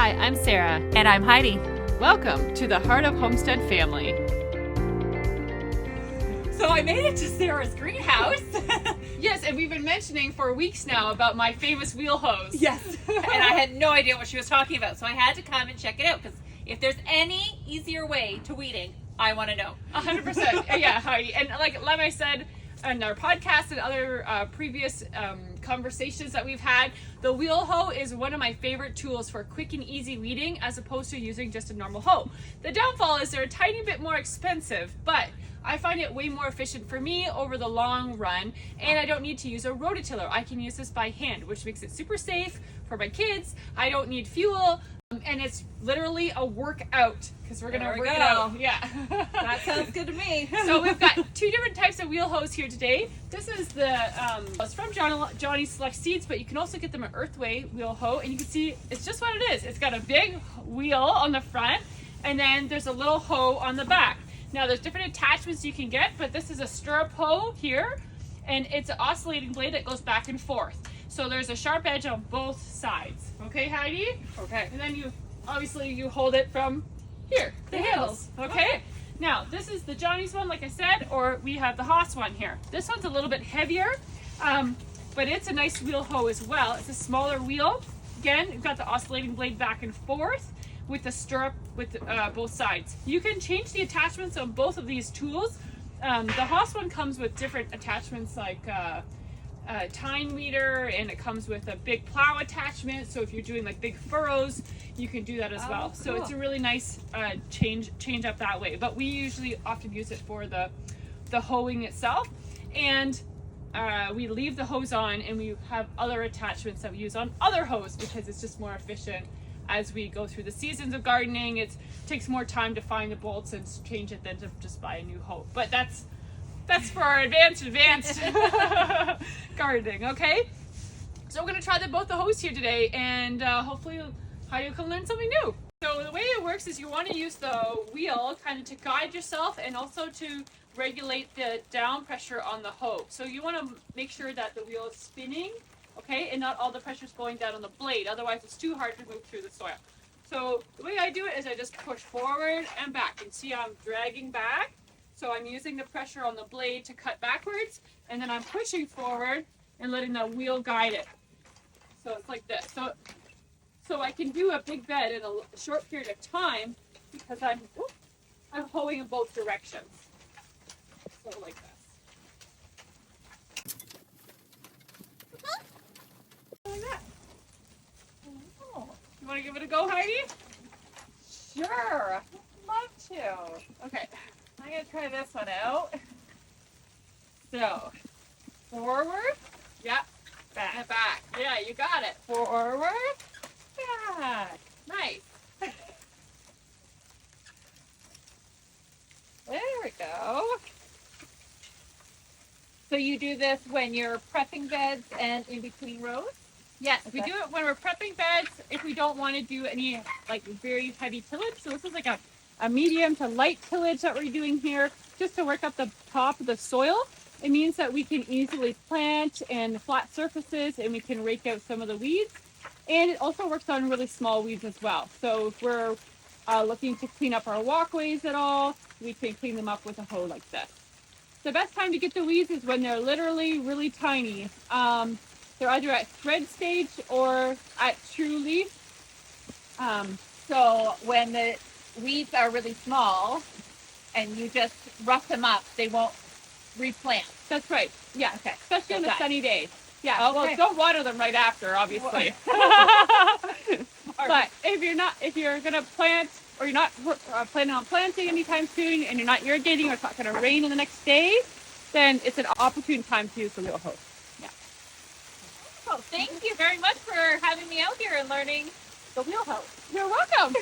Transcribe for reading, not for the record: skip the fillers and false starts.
Hi, I'm Sarah. And I'm Heidi. Welcome to the Heart of Homestead Family. So I made it to Sarah's greenhouse. Yes, and we've been mentioning for weeks now about my famous wheel hose. Yes. And I had no idea what she was talking about, so I had to come and check it out, because if there's any easier way to weeding, I want to know. 100%. Yeah, Heidi. And like I said in our podcast and other previous conversations that we've had, the wheel hoe is one of my favorite tools for quick and easy weeding as opposed to using just a normal hoe. The downfall is they're a tiny bit more expensive, but I find it way more efficient for me over the long run, and I don't need to use a rototiller. I can use this by hand, which makes it super safe for my kids. I don't need fuel, and it's literally a workout because we're gonna work it out. Yeah, That sounds good to me. So we've got two different types of wheel hose here today. This is the it's from Johnny's Select Seeds, but you can also get them at Earthway wheel hoe, and you can see it's just what it is. It's got a big wheel on the front, and then there's a little hoe on the back. Now there's different attachments you can get, but this is a stirrup hoe here, and it's an oscillating blade that goes back and forth. So there's a sharp edge on both sides. Okay, Heidi? Okay. And then you hold it from here, the handles. Okay? Now, this is the Johnny's one, like I said, or we have the Haas one here. This one's a little bit heavier, but it's a nice wheel hoe as well. It's a smaller wheel. Again, you've got the oscillating blade back and forth with the stirrup with both sides. You can change the attachments on both of these tools. The Haas one comes with different attachments like tine meter, and it comes with a big plow attachment, so if you're doing like big furrows you can do that as well. Cool. So it's a really nice change up that way, but we usually often use it for the hoeing itself, and we leave the hose on, and we have other attachments that we use on other hoes because it's just more efficient as we go through the seasons of gardening. It takes more time to find the bolts and change it than to just buy a new hoe, but that's for our advanced gardening. Okay, so we're going to try both the hoes here today, and hopefully Heidi can learn something new. So the way it works is you want to use the wheel kind of to guide yourself and also to regulate the down pressure on the hoe. So you want to make sure that the wheel is spinning, okay, and not all the pressure is going down on the blade, otherwise it's too hard to move through the soil. So the way I do it is I just push forward and back, and see I'm dragging back. So I'm using the pressure on the blade to cut backwards, and then I'm pushing forward and letting the wheel guide it. So it's like this. So I can do a big bed in a short period of time because I'm hoeing in both directions. So like this. Like that. Oh. You want to give it a go, Heidi? Sure. Love to. Okay. I'm going to try this one out. So, forward, yeah, back, and back. Yeah, you got it. Forward, back. Nice. There we go. So you do this when you're prepping beds and in between rows? Yes, we do it when we're prepping beds, if we don't want to do any like very heavy tillage. So this is like a medium to light tillage that we're doing here, just to work up the top of the soil. It means that we can easily plant in flat surfaces, and we can rake out some of the weeds. And it also works on really small weeds as well. So if we're looking to clean up our walkways at all, we can clean them up with a hoe like this. The best time to get the weeds is when they're literally really tiny. They're either at thread stage or at true leaf. So when the weeds are really small and you just rough them up, they won't replant. That's right. Yeah. Okay. Especially on a sunny day. Yeah. Okay. Well, don't water them right after, obviously. But if you're gonna plant, or you're not planning on planting anytime soon, and you're not irrigating, or it's not gonna rain in the next day, then it's an opportune time to use the wheel hose. Yeah. Well, thank you very much for having me out here and learning the wheel hose. You're welcome.